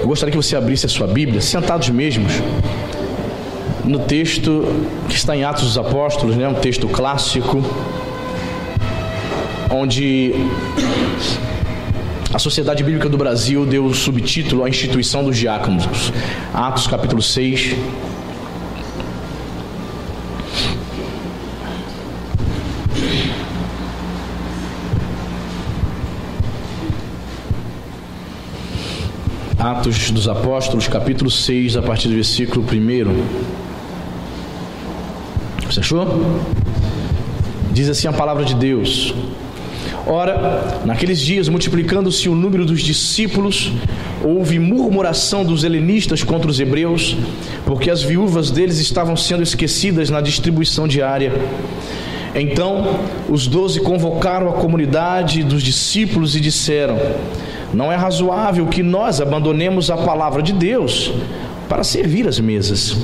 Eu gostaria que você abrisse a sua Bíblia, sentados mesmos, no texto que está em Atos dos Apóstolos, né? Um texto clássico, onde a Sociedade Bíblica do Brasil deu o subtítulo à instituição dos diáconos. Atos capítulo 6. Atos dos Apóstolos, capítulo 6, a partir do versículo 1. Você achou? Diz assim a palavra de Deus: Ora, naqueles dias, multiplicando-se o número dos discípulos, houve murmuração dos helenistas contra os hebreus, porque as viúvas deles estavam sendo esquecidas na distribuição diária. Então, os 12 convocaram a comunidade dos discípulos e disseram: Não é razoável que nós abandonemos a palavra de Deus para servir as mesas.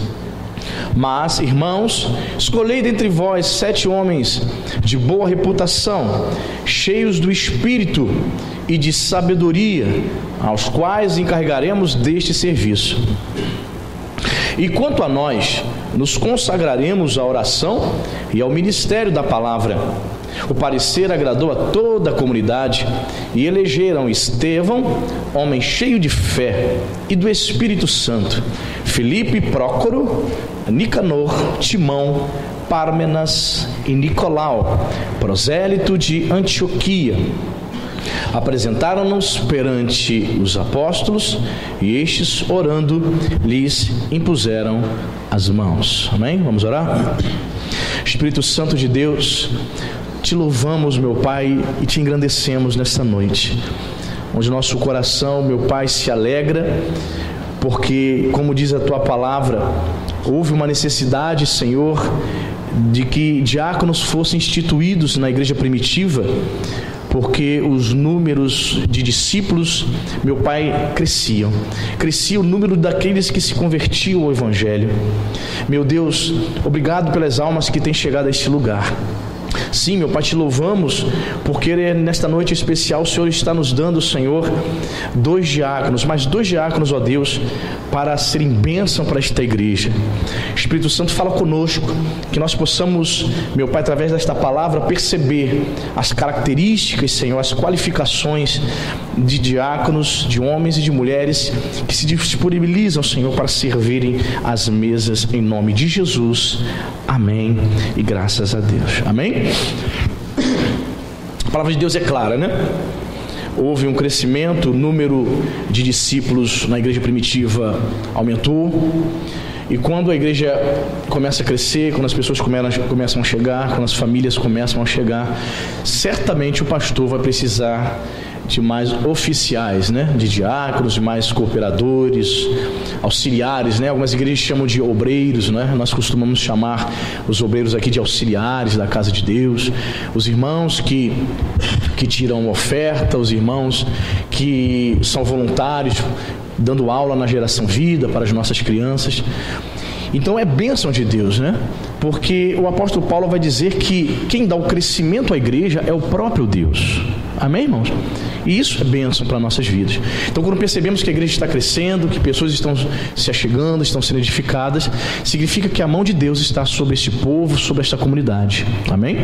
Mas, irmãos, escolhei dentre vós 7 homens de boa reputação, cheios do Espírito e de sabedoria, aos quais encarregaremos deste serviço. E quanto a nós, nos consagraremos à oração e ao ministério da palavra. O parecer agradou a toda a comunidade, e elegeram Estevão, homem cheio de fé e do Espírito Santo, Filipe, Prócoro, Nicanor, Timão, Pármenas e Nicolau, prosélito de Antioquia. Apresentaram-nos perante os apóstolos, e estes, orando, lhes impuseram as mãos. Amém? Vamos orar? Espírito Santo de Deus, te louvamos, meu Pai, e te engrandecemos nesta noite, onde nosso coração, meu Pai, se alegra, porque, como diz a tua palavra, houve uma necessidade, Senhor, de que diáconos fossem instituídos na igreja primitiva, porque os números de discípulos, meu Pai, crescia o número daqueles que se convertiam ao Evangelho. Meu Deus, obrigado pelas almas que têm chegado a este lugar. Sim, meu Pai, te louvamos, porque nesta noite especial o Senhor está nos dando, Senhor, 2 diáconos, mais 2 diáconos, ó Deus, para serem bênção para esta igreja. Espírito Santo, fala conosco, que nós possamos, meu Pai, através desta palavra, perceber as características, Senhor, as qualificações de diáconos, de homens e de mulheres que se disponibilizam, Senhor, para servirem as mesas, em nome de Jesus. Amém e graças a Deus. Amém? A palavra de Deus é clara, né? Houve um crescimento, o número de discípulos na igreja primitiva aumentou, e quando a igreja começa a crescer, quando as pessoas começam a chegar, quando as famílias começam a chegar, certamente o pastor vai precisar de mais oficiais, né? De diáconos, de mais cooperadores, auxiliares, né? Algumas igrejas chamam de obreiros, né? Nós costumamos chamar os obreiros aqui de auxiliares da casa de Deus, os irmãos que tiram oferta, os irmãos que são voluntários, dando aula na Geração Vida para as nossas crianças. Então é bênção de Deus, né? Porque o apóstolo Paulo vai dizer que quem dá o crescimento à igreja é o próprio Deus. Amém, irmãos? E isso é bênção para nossas vidas. Então, quando percebemos que a igreja está crescendo, que pessoas estão se achegando, estão sendo edificadas, significa que a mão de Deus está sobre este povo, sobre esta comunidade. Amém?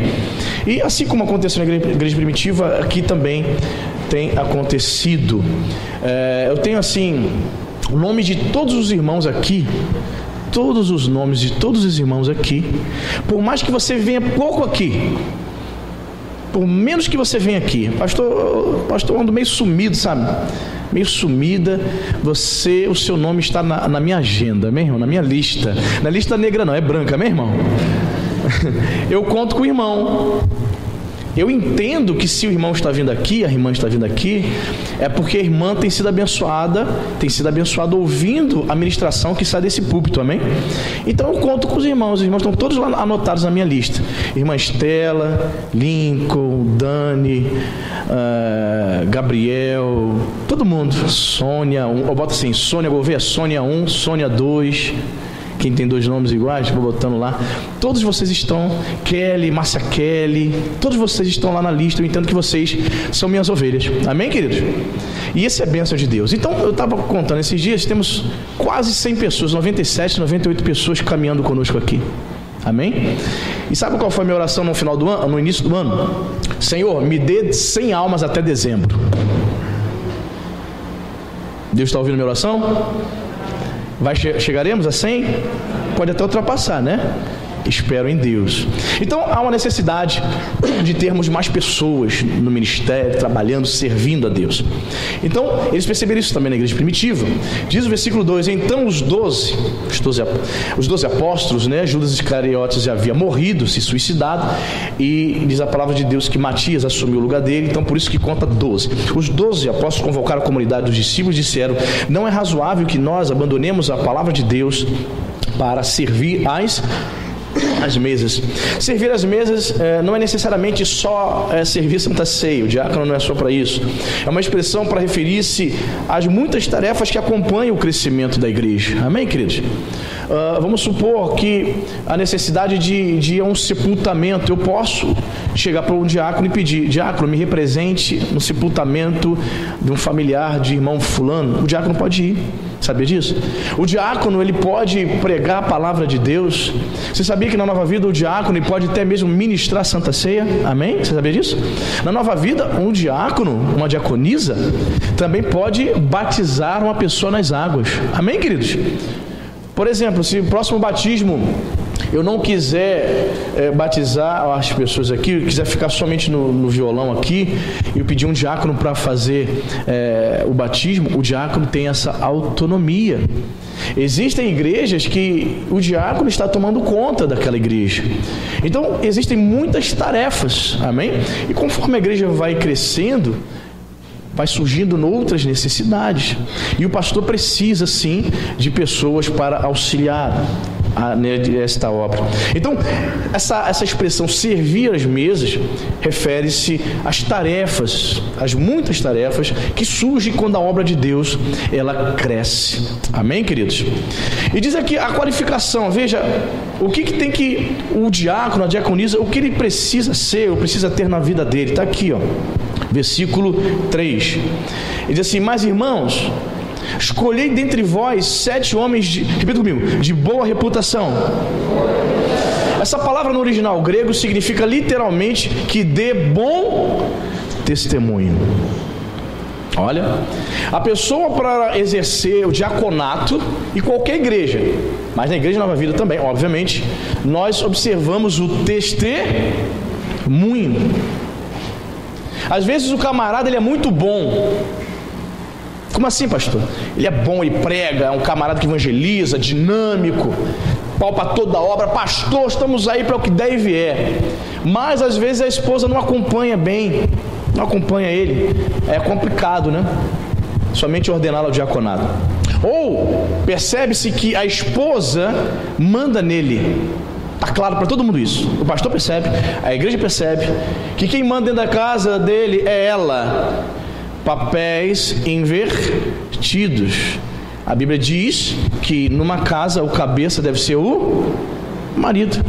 E assim como aconteceu na igreja primitiva, aqui também tem acontecido. Eu tenho assim o nome de todos os irmãos aqui, todos os nomes de todos os irmãos aqui. Por mais que você venha pouco aqui, por menos que você venha aqui, pastor ando meio sumido, sabe? Meio sumida, o seu nome está na minha agenda, meu irmão, na minha lista. Na lista negra não, é branca, meu irmão. Eu conto com o irmão. Eu entendo que se o irmão está vindo aqui, a irmã está vindo aqui, é porque a irmã tem sido abençoada ouvindo a ministração que sai desse púlpito, amém? Então eu conto com os irmãos estão todos lá anotados na minha lista. Irmã Estela, Lincoln, Dani, Gabriel, todo mundo, Sônia, eu boto assim, Sônia Gouveia, Sônia 1, Sônia 2, Quem tem 2 nomes iguais, vou botando lá. Todos vocês estão, Kelly, Márcia Kelly, todos vocês estão lá na lista. Eu entendo que vocês são minhas ovelhas. Amém, queridos? E essa é a bênção de Deus. Então, eu estava contando esses dias, temos quase 100 pessoas, 97, 98 pessoas caminhando conosco aqui. Amém? E sabe qual foi a minha oração no final do ano, no início do ano? Senhor, me dê 100 almas até dezembro. Deus está ouvindo a minha oração? Chegaremos a 100? Pode até ultrapassar, né? Espero em Deus. Então há uma necessidade de termos mais pessoas no ministério, trabalhando, servindo a Deus. Então eles perceberam isso também na igreja primitiva. Diz o versículo 2: então os 12 apóstolos, né, Judas Iscariotes já havia morrido, se suicidado, e diz a palavra de Deus que Matias assumiu o lugar dele. Então por isso que conta 12. Os 12 apóstolos convocaram a comunidade dos discípulos e disseram: não é razoável que nós abandonemos a palavra de Deus para servir as mesas. Servir as mesas não é necessariamente só servir Santa Ceia. O diácono não é só para isso. É uma expressão para referir-se às muitas tarefas que acompanham o crescimento da igreja. Amém, queridos? Vamos supor que a necessidade de ir a um sepultamento. Eu posso chegar para um diácono e pedir: diácono, me represente no sepultamento de um familiar de irmão fulano. O diácono pode ir. Sabia disso? O diácono, ele pode pregar a palavra de Deus. Você sabia que na Nova Vida o diácono ele pode até mesmo ministrar a Santa Ceia? Amém? Você sabia disso? Na Nova Vida, um diácono, uma diaconisa, também pode batizar uma pessoa nas águas. Amém, queridos? Por exemplo, se o próximo batismo eu não quiser batizar as pessoas aqui, eu quiser ficar somente no violão aqui, e eu pedir um diácono para fazer o batismo, o diácono tem essa autonomia. Existem igrejas que o diácono está tomando conta daquela igreja. Então existem muitas tarefas, amém? E conforme a igreja vai crescendo, vai surgindo outras necessidades, e o pastor precisa sim de pessoas para auxiliar esta obra. Então essa expressão servir as mesas refere-se às tarefas, às muitas tarefas que surgem quando a obra de Deus ela cresce. Amém, queridos? E diz aqui a qualificação. Veja o que tem que o diácono, a diaconisa, o que ele precisa ser ou precisa ter na vida dele. Está aqui, ó, versículo 3. Ele diz assim: mas irmãos, escolhei dentre vós 7 homens repita comigo, de boa reputação. Essa palavra no original grego significa literalmente que dê bom testemunho. Olha, a pessoa para exercer o diaconato, e qualquer igreja, mas na Igreja Nova Vida também, obviamente, nós observamos o testemunho. Às vezes o camarada ele é muito bom. Como assim, pastor? Ele é bom, ele prega, é um camarada que evangeliza, dinâmico, pau para toda a obra. Pastor, estamos aí para o que der e vier. Mas às vezes a esposa não acompanha bem, não acompanha ele. É complicado, né? Somente ordená-la ao diaconado. Ou percebe-se que a esposa manda nele. Está claro para todo mundo isso. O pastor percebe, a igreja percebe que quem manda dentro da casa dele é ela. Papéis invertidos. A Bíblia diz que numa casa o cabeça deve ser o marido.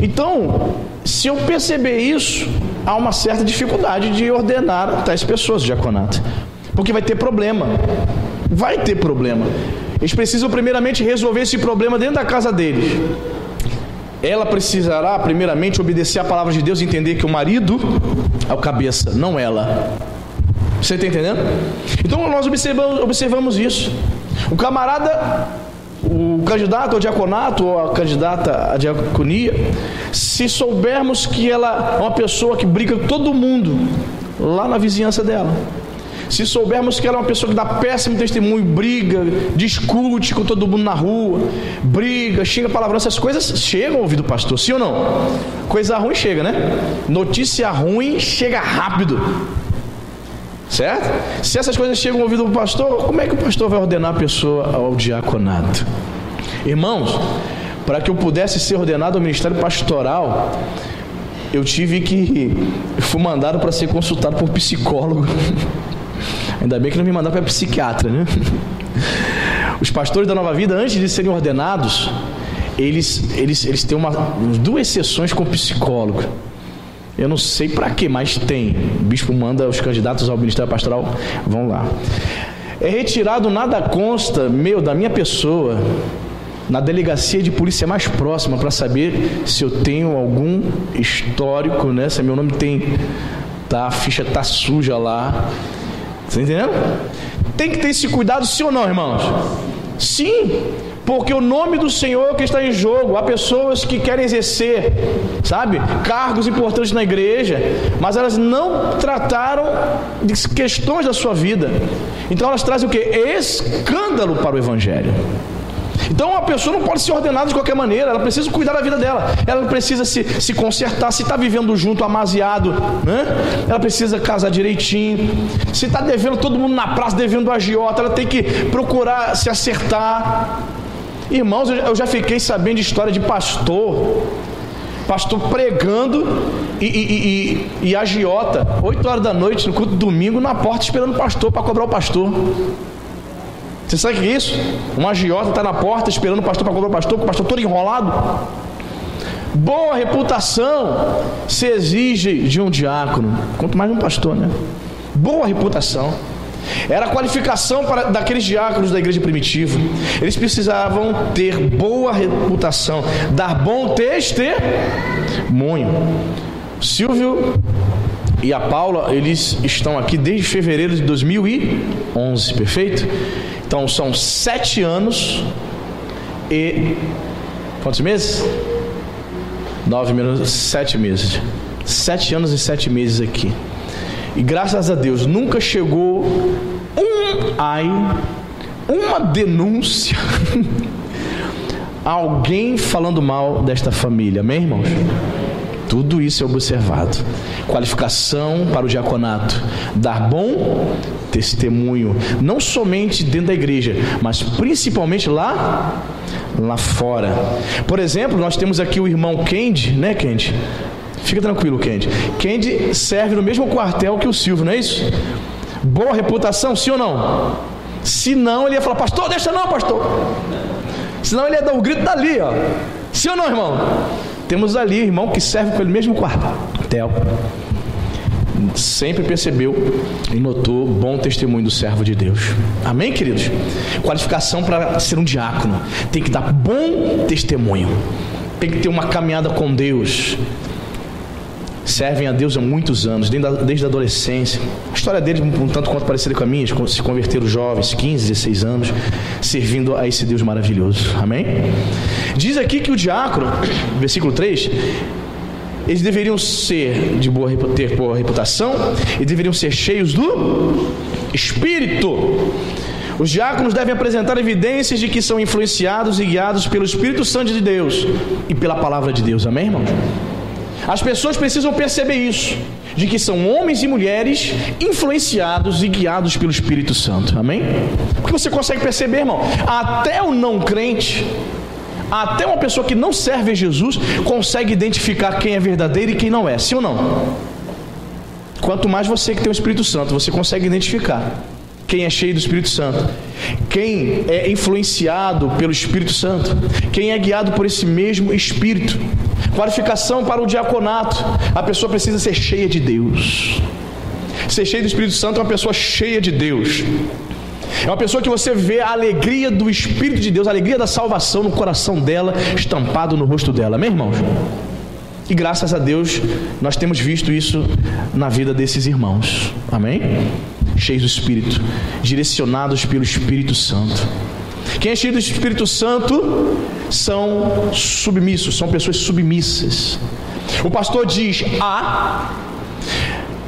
Então, se eu perceber isso, há uma certa dificuldade de ordenar tais pessoas, diaconato, porque vai ter problema. Vai ter problema. Eles precisam primeiramente resolver esse problema dentro da casa deles. Ela precisará primeiramente obedecer a palavra de Deus e entender que o marido é o cabeça, não ela. Você está entendendo? Então nós observamos isso. O camarada, o candidato ao diaconato ou a candidata à diaconia, se soubermos que ela é uma pessoa que briga com todo mundo lá na vizinhança dela, se soubermos que ela é uma pessoa que dá péssimo testemunho, briga, discute com todo mundo na rua, briga, xinga palavrão, essas coisas chegam ao ouvido do pastor, sim ou não? Coisa ruim chega, né? Notícia ruim chega rápido. Certo? Se essas coisas chegam ao ouvido do pastor, como é que o pastor vai ordenar a pessoa ao diaconato? Irmãos, para que eu pudesse ser ordenado ao ministério pastoral, eu fui mandado para ser consultado por psicólogo. Ainda bem que não me mandaram para psiquiatra, né? Os pastores da Nova Vida, antes de serem ordenados, eles têm duas sessões com psicólogo. Eu não sei para quê, mas tem. O bispo manda os candidatos ao ministério pastoral, vão lá. É retirado nada consta, da minha pessoa, na delegacia de polícia mais próxima, para saber se eu tenho algum histórico, né? Se meu nome tem, a ficha tá suja lá. Você entendeu? Tem que ter esse cuidado, sim ou não, irmãos? Sim, porque o nome do Senhor é o que está em jogo. Há pessoas que querem exercer, cargos importantes na igreja, mas elas não trataram de questões da sua vida. Então elas trazem o quê? Escândalo para o evangelho. Então uma pessoa não pode ser ordenada de qualquer maneira. Ela precisa cuidar da vida dela. Ela precisa se consertar. Se está vivendo junto, amaziado, né? Ela precisa casar direitinho. Se está devendo todo mundo na praça, devendo agiota, ela tem que procurar se acertar. Irmãos, eu já fiquei sabendo de história de pastor pregando e agiota 8 horas da noite no culto de domingo na porta esperando o pastor para cobrar o pastor. Você sabe o que é isso? Um agiota está na porta esperando o pastor para cobrar o pastor, com o pastor todo enrolado. Boa reputação se exige de um diácono, quanto mais um pastor, né? Boa reputação. Era a qualificação daqueles diáconos da igreja primitiva. Eles precisavam ter boa reputação, dar bom testemunho. Silvio e a Paula, eles estão aqui desde fevereiro de 2011, perfeito? Então são 7 anos e... quantos meses? 9 menos 7 meses. 7 anos e 7 meses aqui. E graças a Deus nunca chegou uma denúncia, alguém falando mal desta família, amém, irmãos? Tudo isso é observado. Qualificação para o diaconato, dar bom testemunho, não somente dentro da igreja, mas principalmente lá fora. Por exemplo, nós temos aqui o irmão Kendi, né, Kendi? Fica tranquilo, Kendi. Kendi serve no mesmo quartel que o Silvio, não é isso? Boa reputação, sim ou não? Se não, ele ia falar, pastor, deixa não, pastor. Senão ele ia dar o grito dali, ó. Sim ou não, irmão? Temos ali irmão que serve pelo mesmo quartel. Sempre percebeu e notou bom testemunho do servo de Deus. Amém, queridos? Qualificação para ser um diácono. Tem que dar bom testemunho. Tem que ter uma caminhada com Deus. Servem a Deus há muitos anos, desde a adolescência. A história deles, um tanto quanto parecida com a minha, se converteram jovens, 15, 16 anos, servindo a esse Deus maravilhoso. Amém? Diz aqui que o diácono, versículo 3, eles deveriam ter boa reputação e deveriam ser cheios do Espírito. Os diáconos devem apresentar evidências de que são influenciados e guiados pelo Espírito Santo de Deus e pela palavra de Deus. Amém, irmão? As pessoas precisam perceber isso, de que são homens e mulheres influenciados e guiados pelo Espírito Santo, amém? Porque você consegue perceber, irmão, até o não crente, até uma pessoa que não serve a Jesus, consegue identificar quem é verdadeiro e quem não é, sim ou não? Quanto mais você que tem o Espírito Santo, você consegue identificar quem é cheio do Espírito Santo, quem é influenciado pelo Espírito Santo, quem é guiado por esse mesmo Espírito. Qualificação para o diaconato, a pessoa precisa ser cheia de Deus. Ser cheio do Espírito Santo é uma pessoa cheia de Deus. É uma pessoa que você vê a alegria do Espírito de Deus, a alegria da salvação no coração dela, estampado no rosto dela, amém, irmãos? E graças a Deus nós temos visto isso na vida desses irmãos, amém? Cheios do Espírito, direcionados pelo Espírito Santo. Quem é cheio do Espírito Santo são submissos, são pessoas submissas. O pastor diz A,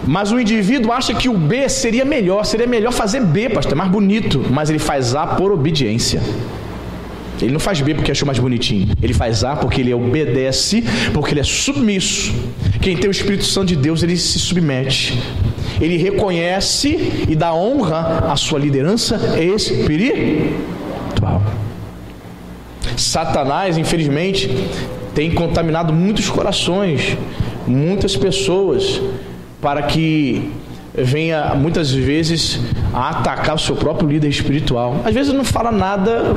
mas o indivíduo acha que o B seria melhor fazer B, pastor, é mais bonito, mas ele faz A por obediência. Ele não faz B porque achou mais bonitinho, ele faz A porque ele obedece, porque ele é submisso. Quem tem o Espírito Santo de Deus, ele se submete, ele reconhece e dá honra à sua liderança espiritual. Satanás, infelizmente, tem contaminado muitos corações, muitas pessoas, para que venha muitas vezes a atacar o seu próprio líder espiritual. Às vezes não fala nada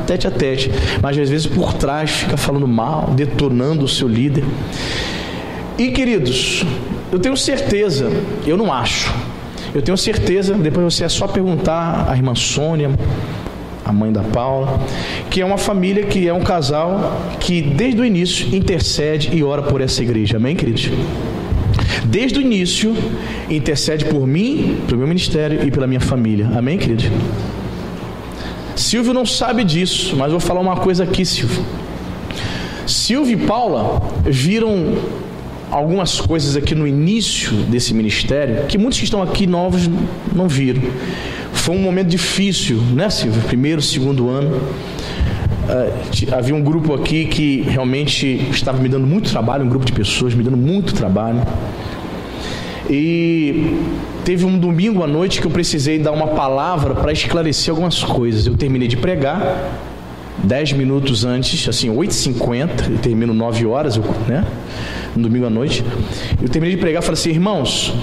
tete a tete, mas às vezes por trás fica falando mal, detonando o seu líder. E queridos, eu tenho certeza, eu não acho, eu tenho certeza, depois você é só perguntar à irmã Sônia, a mãe da Paula, que é uma família, que é um casal que desde o início intercede e ora por essa igreja, amém, queridos? Desde o início intercede por mim, pelo meu ministério e pela minha família, amém, queridos? Silvio não sabe disso, mas vou falar uma coisa aqui, Silvio. Silvio e Paula viram algumas coisas aqui no início desse ministério que muitos que estão aqui novos não viram. Foi um momento difícil, né, Silvio? Primeiro, segundo ano. Havia um grupo aqui que realmente estava me dando muito trabalho, um grupo de pessoas me dando muito trabalho. E teve um domingo à noite que eu precisei dar uma palavra para esclarecer algumas coisas. Eu terminei de pregar 10 minutos antes, assim, 8h50, eu termino 9 horas, né? No domingo à noite. Eu terminei de pregar e falei assim: irmãos,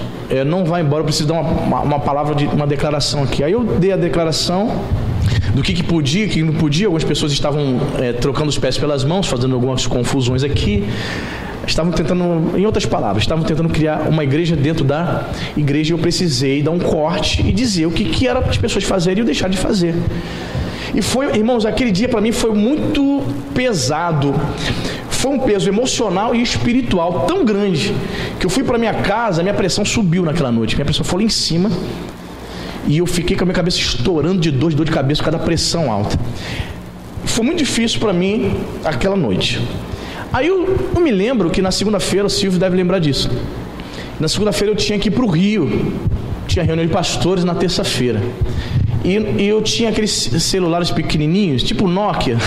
não vai embora, eu preciso dar uma palavra, uma declaração aqui. Aí eu dei a declaração do que podia, que não podia. Algumas pessoas estavam trocando os pés pelas mãos, fazendo algumas confusões aqui. Estavam tentando, em outras palavras, estavam tentando criar uma igreja dentro da igreja. Eu precisei dar um corte e dizer o que era para as pessoas fazerem ou deixar de fazer. E foi, irmãos, aquele dia para mim foi muito pesado. Foi um peso emocional e espiritual tão grande que eu fui para minha casa, minha pressão subiu naquela noite. Minha pressão foi lá em cima e eu fiquei com a minha cabeça estourando de dor de cabeça por causa da pressão alta. Foi muito difícil para mim aquela noite. Aí eu me lembro que na segunda-feira, o Silvio deve lembrar disso. Na segunda-feira eu tinha que ir para o Rio. Tinha reunião de pastores na terça-feira. E eu tinha aqueles celulares pequenininhos, tipo Nokia.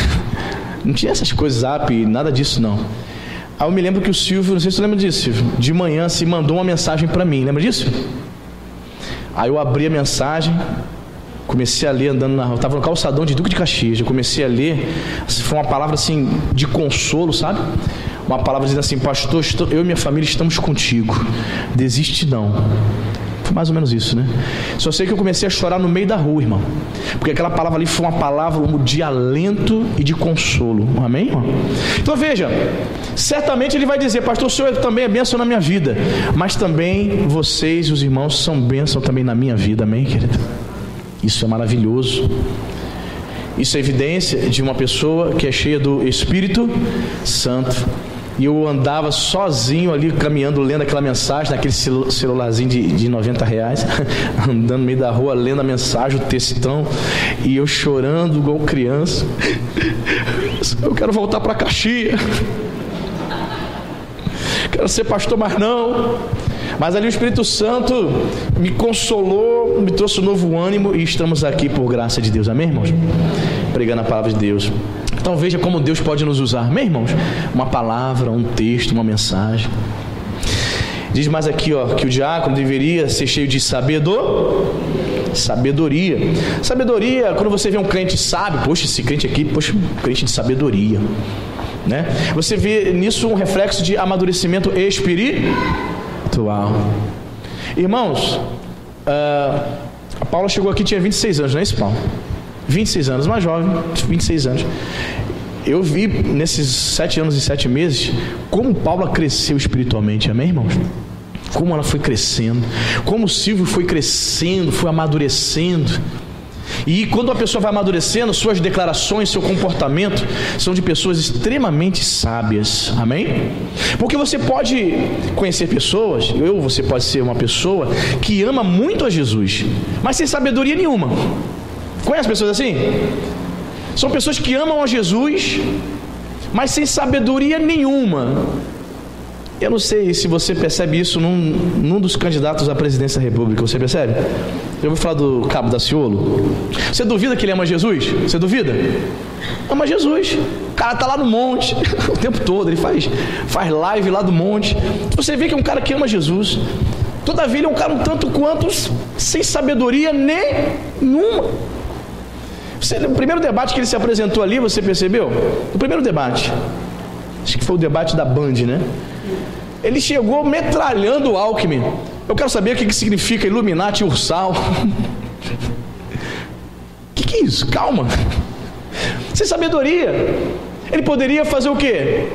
Não tinha essas coisas, Zap, nada disso não. Aí eu me lembro que o Silvio, não sei se você lembra disso, Silvio, de manhã se mandou uma mensagem para mim, lembra disso? Aí eu abri a mensagem, comecei a ler andando na rua, estava no calçadão de Duque de Caxias, eu comecei a ler, foi uma palavra assim de consolo, sabe? Uma palavra dizendo assim: pastor, eu e minha família estamos contigo, desiste não. Foi mais ou menos isso, né? Só sei que eu comecei a chorar no meio da rua, irmão, porque aquela palavra ali foi uma palavra de alento e de consolo, amém, irmão? Então veja, certamente ele vai dizer: pastor, o senhor também é bênção na minha vida, mas também vocês, os irmãos, são bênção também na minha vida, amém, querido? Isso é maravilhoso. Isso é evidência de uma pessoa que é cheia do Espírito Santo. E eu andava sozinho ali, caminhando, lendo aquela mensagem, naquele celularzinho de R$90, andando no meio da rua, lendo a mensagem, o textão, e eu chorando igual criança. Eu quero voltar para Caxias. Quero ser pastor, mas não. Mas ali o Espírito Santo me consolou, me trouxe um novo ânimo, e estamos aqui por graça de Deus, amém, irmãos? Pregando a palavra de Deus. Então veja como Deus pode nos usar, amém, irmãos? Uma palavra, um texto, uma mensagem. Diz mais aqui, ó, que o diácono deveria ser cheio de sabedoria. Sabedoria, quando você vê um crente sábio, poxa, esse crente aqui, poxa, um crente de sabedoria, né? Você vê nisso um reflexo de amadurecimento espiritual. Irmãos, a Paula chegou aqui, tinha 26 anos, não é isso, Paulo? 26 anos, mais jovem, 26 anos. Eu vi nesses 7 anos e 7 meses como Paula cresceu espiritualmente, amém, irmãos? Como ela foi crescendo, como o Silvio foi crescendo, foi amadurecendo. E quando a pessoa vai amadurecendo, suas declarações, seu comportamento são de pessoas extremamente sábias, amém? Porque você pode conhecer pessoas, você pode ser uma pessoa que ama muito a Jesus, mas sem sabedoria nenhuma. Conhece pessoas assim? São pessoas que amam a Jesus, mas sem sabedoria nenhuma. Eu não sei se você percebe isso num dos candidatos à presidência da República. Você percebe? Eu vou falar do Cabo Daciolo. Você duvida que ele ama Jesus? Você duvida? Ama Jesus. O cara está lá no monte o tempo todo. Ele faz live lá do monte. Você vê que é um cara que ama Jesus. Todavia ele é um cara um tanto quanto sem sabedoria nenhuma. No primeiro debate que ele se apresentou ali, você percebeu? No primeiro debate, acho que foi o debate da Band, né? Ele chegou metralhando o Alckmin. Eu quero saber o que significa Illuminati e Ursal. O que é isso? Calma. Sem sabedoria. Ele poderia fazer o quê?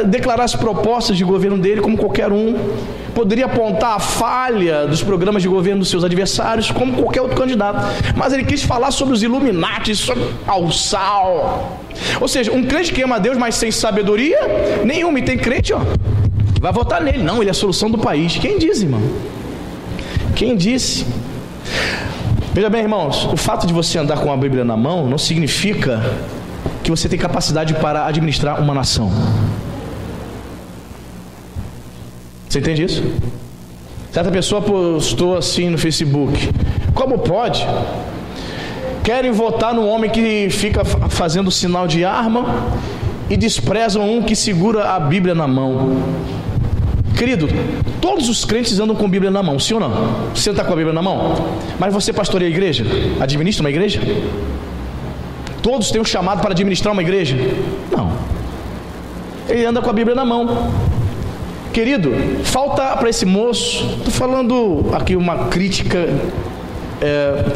Declarar as propostas de governo dele como qualquer um. Poderia apontar a falha dos programas de governo dos seus adversários como qualquer outro candidato. Mas ele quis falar sobre os Illuminati, sobre Ursal. Ou seja, um crente que ama a Deus, mas sem sabedoria nenhuma. E tem crente, vai votar nele. Não, ele é a solução do país. Quem disse, irmão? Quem disse? Veja bem, irmãos, o fato de você andar com a Bíblia na mão não significa que você tem capacidade para administrar uma nação. Você entende isso? Certa pessoa postou assim no Facebook: como pode? Querem votar no homem que fica fazendo sinal de arma e desprezam um que segura a Bíblia na mão. Querido, todos os crentes andam com a Bíblia na mão, sim ou não? Você está com a Bíblia na mão? Mas você pastoreia a igreja? Administra uma igreja? Todos têm um chamado para administrar uma igreja? Não. Ele anda com a Bíblia na mão. Querido, falta para esse moço, estou falando aqui uma crítica,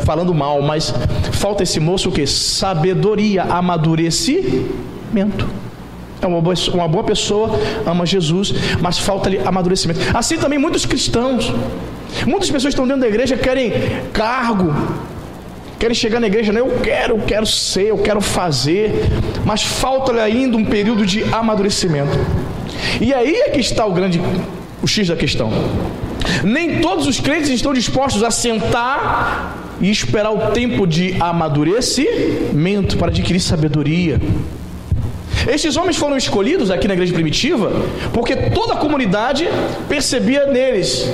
falando mal, mas falta esse moço o quê? Sabedoria, amadurecimento. É uma boa pessoa, ama Jesus, mas falta-lhe amadurecimento. Assim também muitos cristãos, muitas pessoas estão dentro da igreja, querem cargo, querem chegar na igreja, né? Eu quero ser, eu quero fazer, mas falta-lhe ainda um período de amadurecimento. E aí é que está o X da questão. Nem todos os crentes estão dispostos a sentar e esperar o tempo de amadurecimento para adquirir sabedoria. Estes homens foram escolhidos aqui na igreja primitiva porque toda a comunidade percebia neles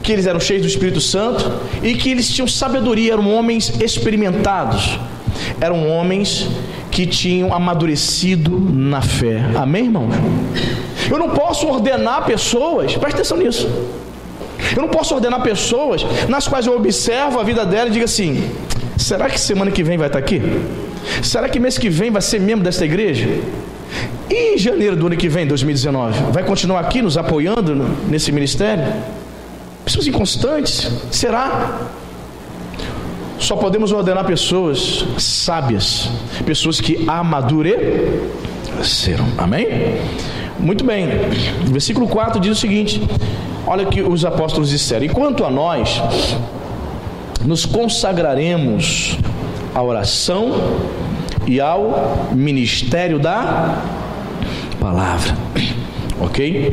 que eles eram cheios do Espírito Santo e que eles tinham sabedoria, eram homens experimentados, eram homens que tinham amadurecido na fé. Amém, irmãos? Eu não posso ordenar pessoas, presta atenção nisso, eu não posso ordenar pessoas nas quais eu observo a vida dela e digo assim: será que semana que vem vai estar aqui? Será que mês que vem vai ser membro desta igreja? E em janeiro do ano que vem, 2019, vai continuar aqui nos apoiando nesse ministério? Pessoas inconstantes, será? Só podemos ordenar pessoas sábias, pessoas que amadureceram. Amém? Muito bem, o versículo 4 diz o seguinte: olha o que os apóstolos disseram: e quanto a nós, nos consagraremos à oração e ao ministério da palavra. Ok?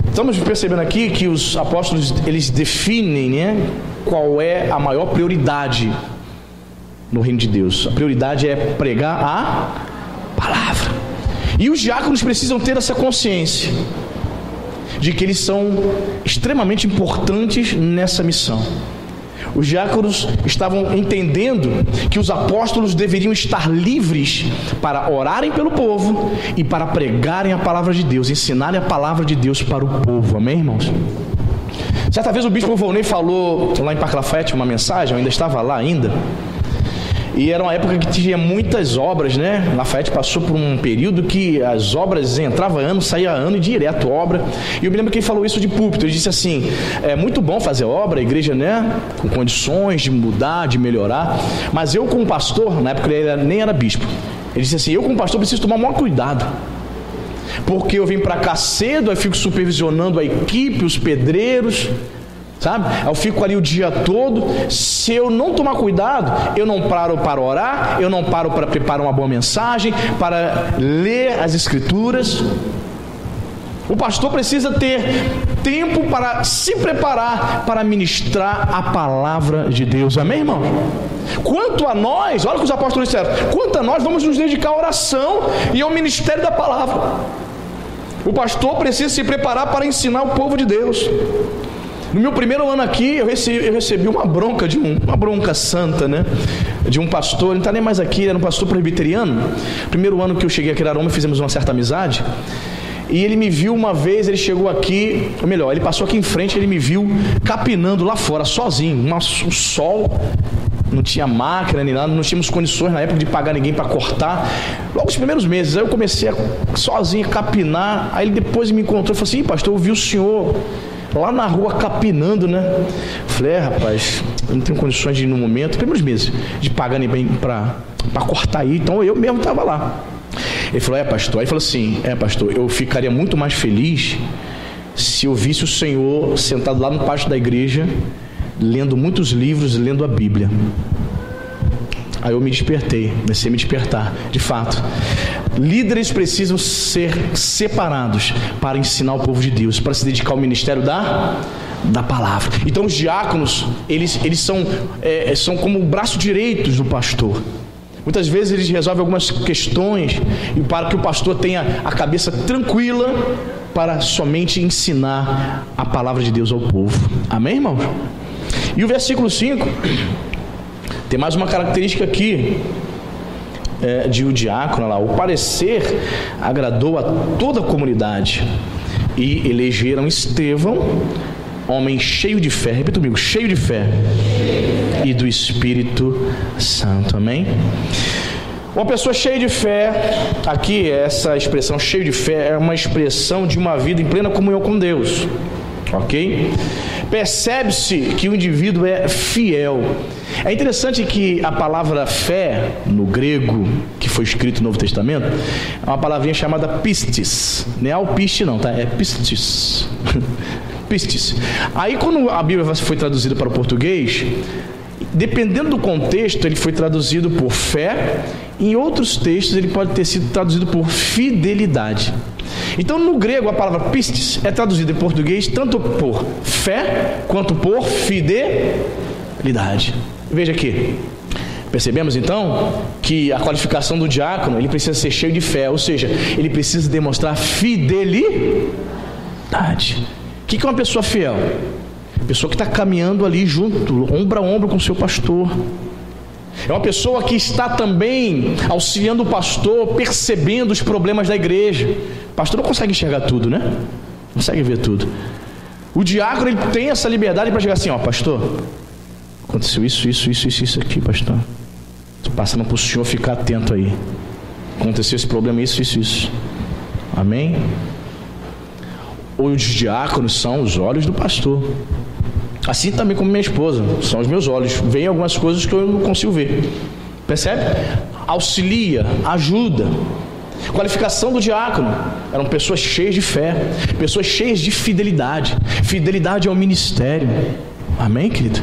Estamos percebendo aqui que os apóstolos, eles definem, né, qual é a maior prioridade no reino de Deus. A prioridade é pregar a palavra. E os diáconos precisam ter essa consciência de que eles são extremamente importantes nessa missão. Os diáconos estavam entendendo que os apóstolos deveriam estar livres para orarem pelo povo e para pregarem a palavra de Deus, ensinarem a palavra de Deus para o povo. Amém, irmãos? Certa vez o bispo Volney falou lá em Parque Lafayette uma mensagem, eu ainda estava lá ainda, e era uma época que tinha muitas obras, né? Lafayette passou por um período que as obras entrava ano, saía ano e direto obra. E eu me lembro que ele falou isso de púlpito. Ele disse assim: é muito bom fazer obra, a igreja, né, com condições de mudar, de melhorar, mas eu como pastor, na época ele nem era bispo, ele disse assim: eu como pastor preciso tomar o maior cuidado, porque eu vim para cá cedo, aí fico supervisionando a equipe, os pedreiros, sabe? Eu fico ali o dia todo. Se eu não tomar cuidado, eu não paro para orar, eu não paro para preparar uma boa mensagem, para ler as escrituras. O pastor precisa ter tempo para se preparar para ministrar a palavra de Deus. Amém, irmão? Quanto a nós, olha o que os apóstolos disseram: quanto a nós, vamos nos dedicar à oração e ao ministério da palavra. O pastor precisa se preparar para ensinar o povo de Deus. No meu primeiro ano aqui, eu recebi uma bronca uma bronca santa, né? De um pastor, ele não está nem mais aqui, era um pastor presbiteriano. Primeiro ano que eu cheguei aqui em Araruma, fizemos uma certa amizade. E ele me viu uma vez, ele chegou aqui, ou melhor, ele passou aqui em frente, ele me viu capinando lá fora, sozinho, um sol, não tinha máquina nem nada, não tínhamos condições na época de pagar ninguém para cortar. Logo os primeiros meses, aí eu comecei sozinho a capinar. Aí ele depois me encontrou e falou assim: pastor, eu vi o senhor lá na rua capinando, né? Eu falei: rapaz, eu não tenho condições de ir no momento, primeiros meses, de pagar ninguém para cortar aí, então eu mesmo estava lá. Ele falou: pastor. Aí ele falou assim: pastor, eu ficaria muito mais feliz se eu visse o senhor sentado lá no pátio da igreja, lendo muitos livros, lendo a Bíblia. Aí eu me despertei, comecei a me despertar. De fato, líderes precisam ser separados para ensinar o povo de Deus, para se dedicar ao ministério da palavra. Então os diáconos, eles são como o braço direito do pastor. Muitas vezes eles resolvem algumas questões e para que o pastor tenha a cabeça tranquila para somente ensinar a palavra de Deus ao povo. Amém, irmãos? E o versículo 5 tem mais uma característica aqui de o diácono lá. O parecer agradou a toda a comunidade e elegeram Estevão, homem cheio de fé. Repita comigo: cheio de fé e do Espírito Santo. Amém? Uma pessoa cheia de fé, aqui essa expressão cheio de fé é uma expressão de uma vida em plena comunhão com Deus, ok? Percebe-se que o indivíduo é fiel. É interessante que a palavra fé, no grego, que foi escrito no Novo Testamento, é uma palavrinha chamada pistis. Não é alpiste não, tá? É pistis. Pistis. Aí quando a Bíblia foi traduzida para o português, dependendo do contexto, ele foi traduzido por fé. Em outros textos ele pode ter sido traduzido por fidelidade. Então no grego a palavra pistis é traduzida em português tanto por fé quanto por fidelidade. Veja aqui, percebemos então que a qualificação do diácono, ele precisa ser cheio de fé, ou seja, ele precisa demonstrar fidelidade. O que é uma pessoa fiel? Pessoa que está caminhando ali junto, ombro a ombro com o seu pastor. É uma pessoa que está também auxiliando o pastor, percebendo os problemas da igreja. O pastor não consegue enxergar tudo, né? Não consegue ver tudo. O diácono, ele tem essa liberdade para chegar assim: pastor, aconteceu isso aqui, pastor. Passando para o senhor ficar atento aí. Aconteceu esse problema, isso. Amém? Os diáconos são os olhos do pastor. Assim também como minha esposa, são os meus olhos. Vêm algumas coisas que eu não consigo ver. Percebe? Auxilia, ajuda. Qualificação do diácono: eram pessoas cheias de fé, pessoas cheias de fidelidade. Fidelidade ao ministério. Amém, querido?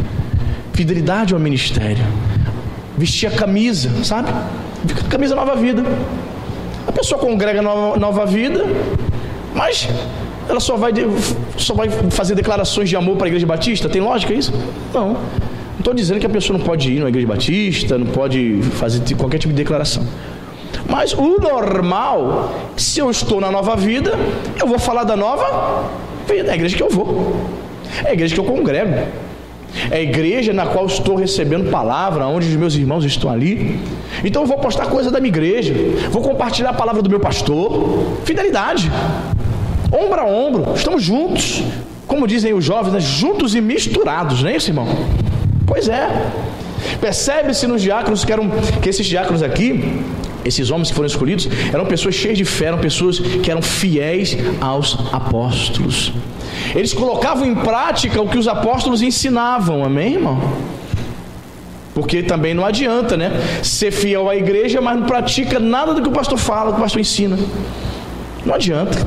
Fidelidade ao ministério. Vestir a camisa, sabe? Camisa Nova Vida. A pessoa congrega Nova Vida, mas ela só vai fazer declarações de amor para a Igreja Batista? Tem lógica isso? Não. Não estou dizendo que a pessoa não pode ir na Igreja Batista, não pode fazer qualquer tipo de declaração. Mas o normal, se eu estou na Nova Vida, eu vou falar da Nova Vida. É a igreja que eu vou. É a igreja que eu congrego. É a igreja na qual estou recebendo palavra, onde os meus irmãos estão ali. Então eu vou postar coisa da minha igreja, vou compartilhar a palavra do meu pastor. Fidelidade. Ombro a ombro, estamos juntos. Como dizem os jovens, né? Juntos e misturados, não é isso, irmão? Pois é. Percebe-se nos diáconos que esses diáconos aqui, esses homens que foram escolhidos, eram pessoas cheias de fé, eram pessoas que eram fiéis aos apóstolos. Eles colocavam em prática o que os apóstolos ensinavam. Amém, irmão? Porque também não adianta, né? Ser fiel à igreja, mas não pratica nada do que o pastor fala, do que o pastor ensina. Não adianta.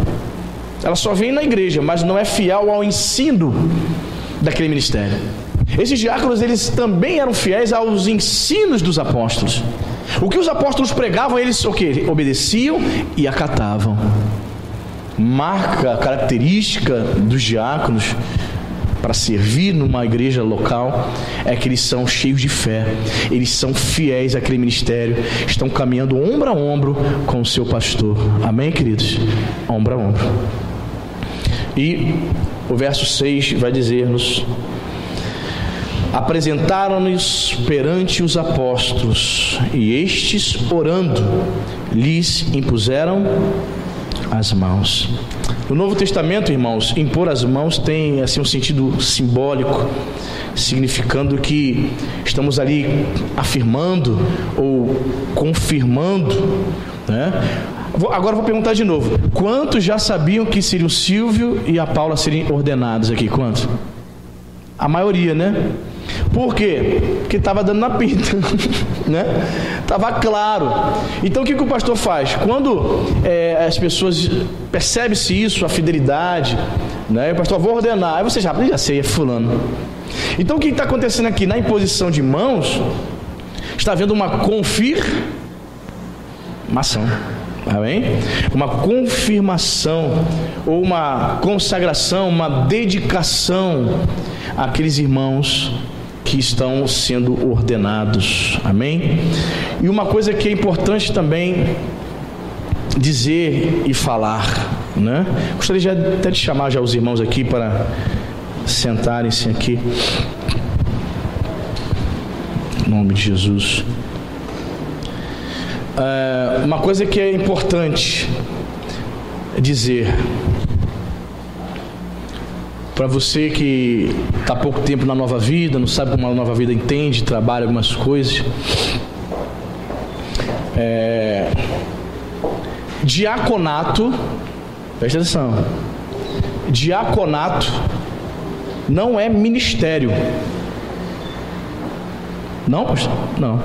Ela só vem na igreja, mas não é fiel ao ensino daquele ministério. Esses diáconos, eles também eram fiéis aos ensinos dos apóstolos. O que os apóstolos pregavam, eles obedeciam e acatavam. Marca, característica dos diáconos para servir numa igreja local é que eles são cheios de fé, eles são fiéis àquele ministério, estão caminhando ombro a ombro com o seu pastor. Amém, queridos? Ombro a ombro. E o verso 6 vai dizer-nos: apresentaram-nos perante os apóstolos, e estes, orando, lhes impuseram as mãos. No Novo Testamento, irmãos, impor as mãos tem assim um sentido simbólico, significando que estamos ali afirmando ou confirmando, né? Agora vou perguntar de novo: quantos já sabiam que seria o Silvio e a Paula serem ordenados aqui? Quantos? A maioria, né? Por quê? Porque estava dando na pinta, né? Estava claro. Então o que o pastor faz? Quando as pessoas percebem-se isso, a fidelidade, né? O pastor, vou ordenar. Aí você já sei, é fulano. Então o que está acontecendo aqui? Na imposição de mãos, está havendo uma confirmação. Amém? Uma confirmação, ou uma consagração, uma dedicação àqueles irmãos que estão sendo ordenados. Amém? E uma coisa que é importante também dizer e falar, né? Gostaria de até de chamar já os irmãos aqui para sentarem-se aqui. Em nome de Jesus. Uma coisa que é importante dizer para você que está há pouco tempo na Nova Vida, não sabe como a Nova Vida entende, trabalha algumas coisas. Diaconato, presta atenção, diaconato não é ministério. Não, pastor? Não.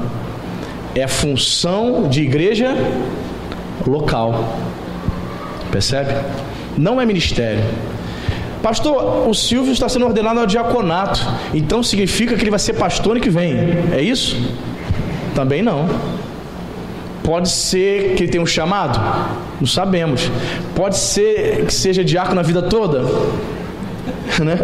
É função de igreja local. Percebe? Não é ministério. Pastor, o Silvio está sendo ordenado ao diaconato, então significa que ele vai ser pastor ano que vem. É isso? Também não. Pode ser que ele tenha um chamado? Não sabemos. Pode ser que seja diácono a vida toda? Né?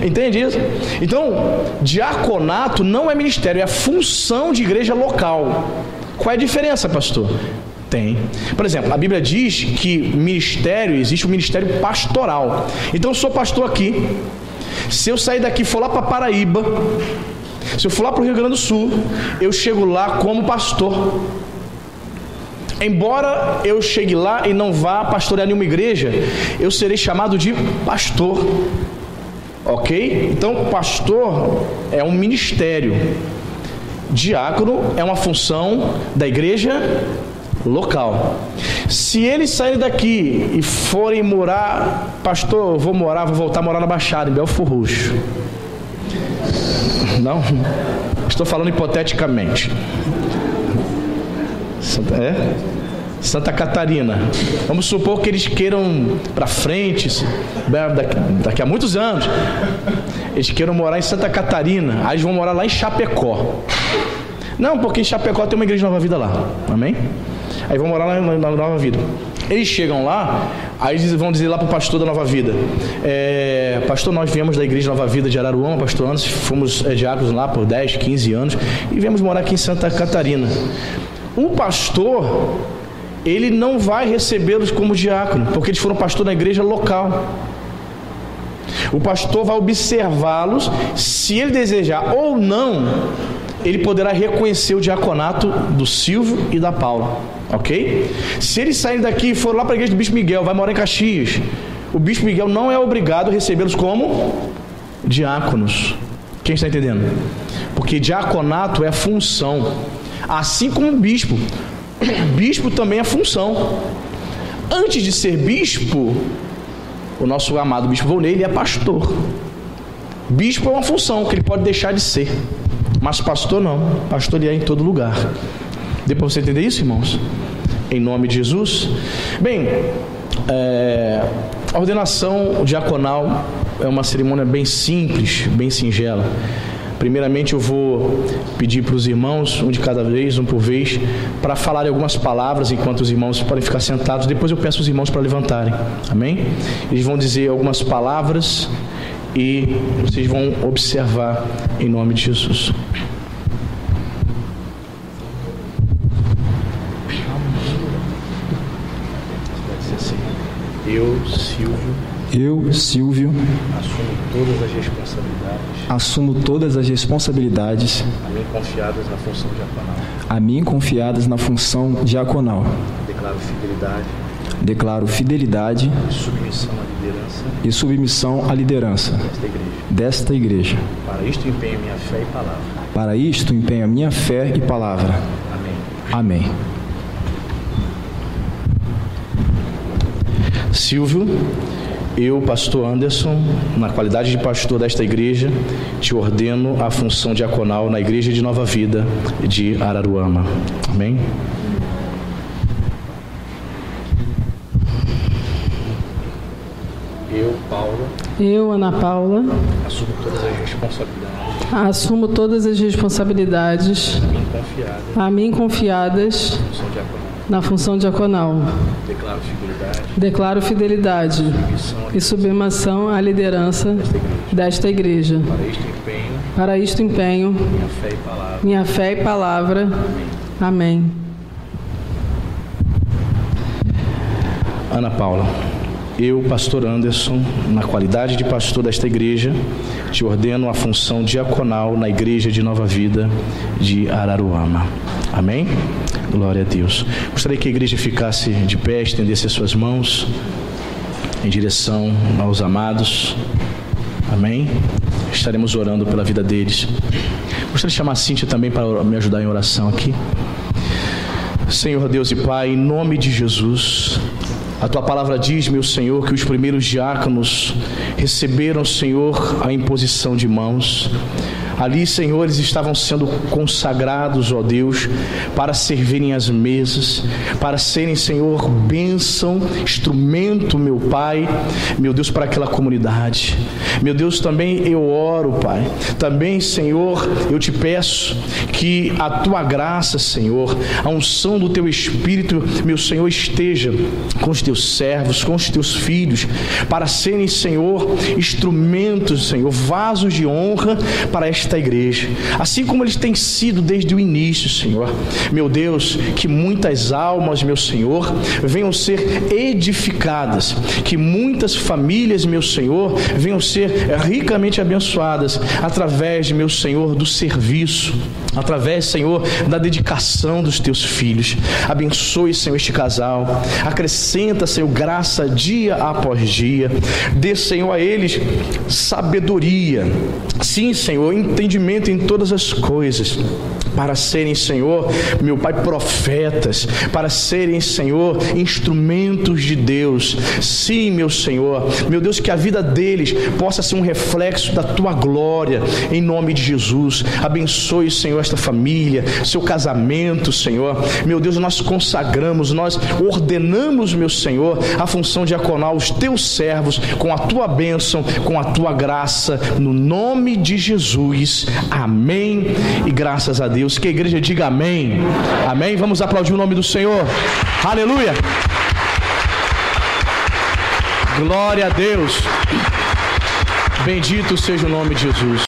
Entende isso? Então, diaconato não é ministério, é função de igreja local. Qual é a diferença, pastor? Tem. Por exemplo, a Bíblia diz que ministério, existe o ministério pastoral. Então eu sou pastor aqui. Se eu sair daqui e for lá para Paraíba, se eu for lá para o Rio Grande do Sul, eu chego lá como pastor. Embora eu chegue lá e não vá pastorear nenhuma igreja, eu serei chamado de pastor. Ok? Então, pastor é um ministério. Diácono é uma função da igreja local. Se eles saírem daqui e forem morar, pastor, eu vou voltar a morar na Baixada, em Belfor Roxo. Não? Estou falando hipoteticamente. Santa Catarina. Vamos supor que eles queiram para frente, daqui a muitos anos, eles queiram morar em Santa Catarina. Aí eles vão morar lá em Chapecó. Não, porque em Chapecó tem uma igreja de Nova Vida lá. Amém? Aí vão morar lá na Nova Vida. Eles chegam lá, aí eles vão dizer lá para o pastor da Nova Vida: pastor, nós viemos da igreja Nova Vida de Araruama, pastor, antes fomos diáconos lá por 10, 15 anos e viemos morar aqui em Santa Catarina. O pastor, ele não vai recebê-los como diácono, porque eles foram pastor na igreja local. O pastor vai observá-los, se ele desejar ou não, ele poderá reconhecer o diaconato do Silvio e da Paula, ok? Se eles saírem daqui e forem lá para a igreja do Bispo Miguel, vai morar em Caxias, o Bispo Miguel não é obrigado a recebê-los como diáconos. Quem está entendendo? Porque diaconato é função, assim como bispo. Bispo também é função. Antes de ser bispo, o nosso amado Bispo Volney, ele é pastor. Bispo é uma função que ele pode deixar de ser, mas pastor não. Pastor ele é em todo lugar. Deu para você entender isso, irmãos? Em nome de Jesus. Bem, a ordenação diaconal é uma cerimônia bem simples, bem singela. Primeiramente eu vou pedir para os irmãos, um de cada vez, um por vez, para falarem algumas palavras enquanto os irmãos podem ficar sentados. Depois eu peço os irmãos para levantarem. Amém? Eles vão dizer algumas palavras e vocês vão observar em nome de Jesus. Eu, Silvio, assumo todas as responsabilidades a mim confiadas na função diaconal. Declaro declaro fidelidade e submissão à liderança desta igreja. Para isto empenho a minha fé e palavra. Para isto empenho a minha fé e palavra. Amém. Amém. Silvio, eu, pastor Anderson, na qualidade de pastor desta igreja, te ordeno a função diaconal na Igreja de Nova Vida de Araruama. Amém? Eu, Paula. Eu, Ana Paula. Assumo todas as responsabilidades. Assumo todas as responsabilidades. A mim confiadas. Na função diaconal. Declaro fidelidade e submissão à liderança desta igreja. Para isto empenho minha fé e palavra. Amém. Ana Paula, eu, pastor Anderson, na qualidade de pastor desta igreja, te ordeno a função diaconal na Igreja de Nova Vida de Araruama. Amém? Glória a Deus. Gostaria que a igreja ficasse de pé, estendesse as suas mãos em direção aos amados. Amém? Estaremos orando pela vida deles. Gostaria de chamar a Cíntia também para me ajudar em oração aqui. Senhor Deus e Pai, em nome de Jesus, a Tua palavra diz, meu Senhor, que os primeiros diáconos receberam, Senhor, a imposição de mãos. Ali, Senhor, eles estavam sendo consagrados, ó Deus, para servirem as mesas, para serem, Senhor, bênção, instrumento, meu Pai, meu Deus, para aquela comunidade. Meu Deus, também eu oro, Pai. Também, Senhor, eu te peço que a Tua graça, Senhor, a unção do Teu Espírito, meu Senhor, esteja com os Teus servos, com os Teus filhos, para serem, Senhor, instrumentos, Senhor, vasos de honra para esta igreja, assim como eles têm sido desde o início, Senhor. Meu Deus, que muitas almas, meu Senhor, venham ser edificadas, que muitas famílias, meu Senhor, venham ser ricamente abençoadas através, meu Senhor, do serviço, através, Senhor, da dedicação dos Teus filhos. Abençoe, Senhor, este casal, acrescenta, Senhor, graça dia após dia, dê, Senhor, a eles sabedoria, sim, Senhor, entendimento em todas as coisas, para serem, Senhor, meu Pai, profetas, para serem, Senhor, instrumentos de Deus. Sim, meu Senhor, meu Deus, que a vida deles possa ser um reflexo da Tua glória, em nome de Jesus. Abençoe, Senhor, esta família, seu casamento, Senhor. Meu Deus, nós consagramos, nós ordenamos, meu Senhor, a função diaconal, os Teus servos, com a Tua bênção, com a Tua graça, no nome de Jesus. Amém e graças a Deus. Que a igreja diga amém. Amém. Vamos aplaudir o nome do Senhor. Aleluia. Glória a Deus. Bendito seja o nome de Jesus.